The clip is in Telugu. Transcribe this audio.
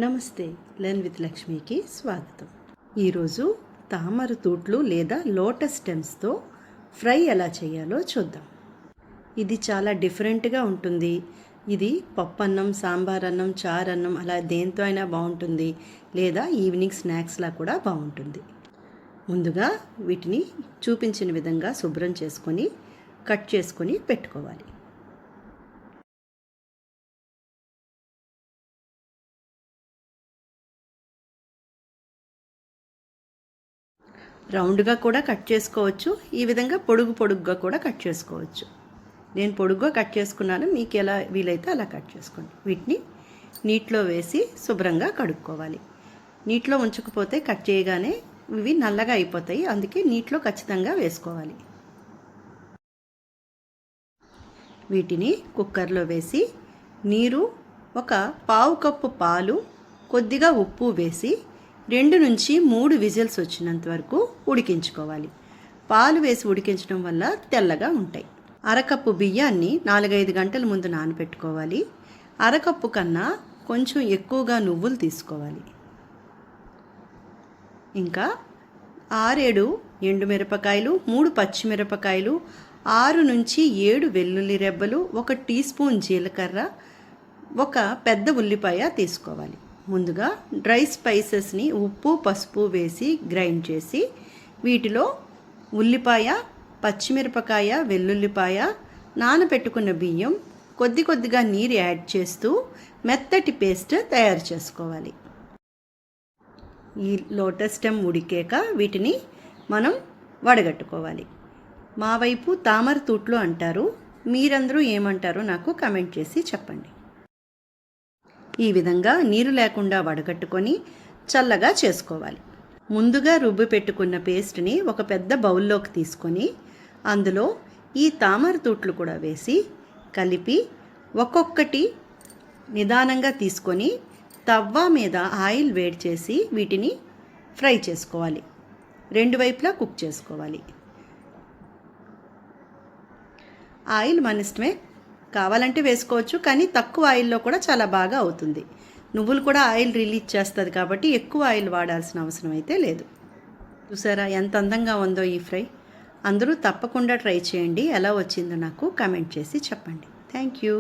నమస్తే, లెర్న్ విత్ లక్ష్మికి స్వాగతం. ఈరోజు తామర తూట్లు లేదా లోటస్ స్టెమ్స్తో ఫ్రై ఎలా చేయాలో చూద్దాం. ఇది చాలా డిఫరెంట్గా ఉంటుంది. ఇది పప్పు అన్నం, సాంబార్ అన్నం, చారు అన్నం అలా దేంతో అయినా బాగుంటుంది, లేదా ఈవినింగ్ స్నాక్స్లా కూడా బాగుంటుంది. ముందుగా వీటిని చూపించిన విధంగా శుభ్రం చేసుకొని కట్ చేసుకొని పెట్టుకోవాలి. రౌండ్గా కూడా కట్ చేసుకోవచ్చు, ఈ విధంగా పొడుగుగా కూడా కట్ చేసుకోవచ్చు. నేను పొడుగ్గా కట్ చేసుకున్నాను, మీకు ఎలా వీలైతే అలా కట్ చేసుకోండి. వీటిని నీటిలో వేసి శుభ్రంగా కడుక్కోవాలి. నీటిలో ఉంచకపోతే కట్ చేయగానే ఇవి నల్లగా అయిపోతాయి, అందుకే నీటిలో ఖచ్చితంగా వేసుకోవాలి. వీటిని కుక్కర్లో వేసి నీరు, ఒక పావు కప్పు పాలు, కొద్దిగా ఉప్పు వేసి 2 నుంచి 3 విజిల్స్ వచ్చినంత వరకు ఉడికించుకోవాలి. పాలు వేసి ఉడికించడం వల్ల తెల్లగా ఉంటాయి. అరకప్పు బియ్యాన్ని 4-5 గంటల ముందు నానబెట్టుకోవాలి. అరకప్పు కన్నా కొంచెం ఎక్కువగా నువ్వులు తీసుకోవాలి. ఇంకా 6-7 ఎండుమిరపకాయలు, 3 పచ్చిమిరపకాయలు, 6 నుంచి 7 వెల్లుల్లి రెబ్బలు, 1 టీ స్పూన్ జీలకర్ర, 1 పెద్ద ఉల్లిపాయ తీసుకోవాలి. ముందుగా డ్రై స్పైసెస్ని ఉప్పు, పసుపు వేసి గ్రైండ్ చేసి వీటిలో ఉల్లిపాయ, పచ్చిమిరపకాయ, వెల్లుల్లిపాయ, నానబెట్టుకున్న బియ్యం, కొద్దిగా నీరు యాడ్ చేస్తూ మెత్తటి పేస్ట్ తయారు చేసుకోవాలి. ఈ లోటస్ స్టెమ్ ఉడికాక వీటిని మనం వడగట్టుకోవాలి. మా వైపు తామర తూట్లు అంటారు, మీరందరూ ఏమంటారో నాకు కమెంట్ చేసి చెప్పండి. ఈ విధంగా నీరు లేకుండా వడగట్టుకొని చల్లగా చేసుకోవాలి. ముందుగా రుబ్బి పెట్టుకున్న పేస్ట్ని ఒక పెద్ద బౌల్లోకి తీసుకొని అందులో ఈ తామర తూట్లు కూడా వేసి కలిపి ఒక్కొక్కటి నిదానంగా తీసుకొని తవ్వ మీద ఆయిల్ వేడి చేసి వీటిని ఫ్రై చేసుకోవాలి. 2 వైపులా కుక్ చేసుకోవాలి. ఆయిల్ మన ఇష్టమే, కావాలంటే వేసుకోవచ్చు, కానీ తక్కువ ఆయిల్లో కూడా చాలా బాగా అవుతుంది. నువ్వులు కూడా ఆయిల్ రిలీజ్ చేస్తుంది కాబట్టి ఎక్కువ ఆయిల్ వాడాల్సిన అవసరం అయితే లేదు. చూసారా ఎంత అందంగా ఉందో ఈ ఫ్రై. అందరూ తప్పకుండా ట్రై చేయండి. ఎలా వచ్చిందో నాకు కమెంట్ చేసి చెప్పండి. Thank you.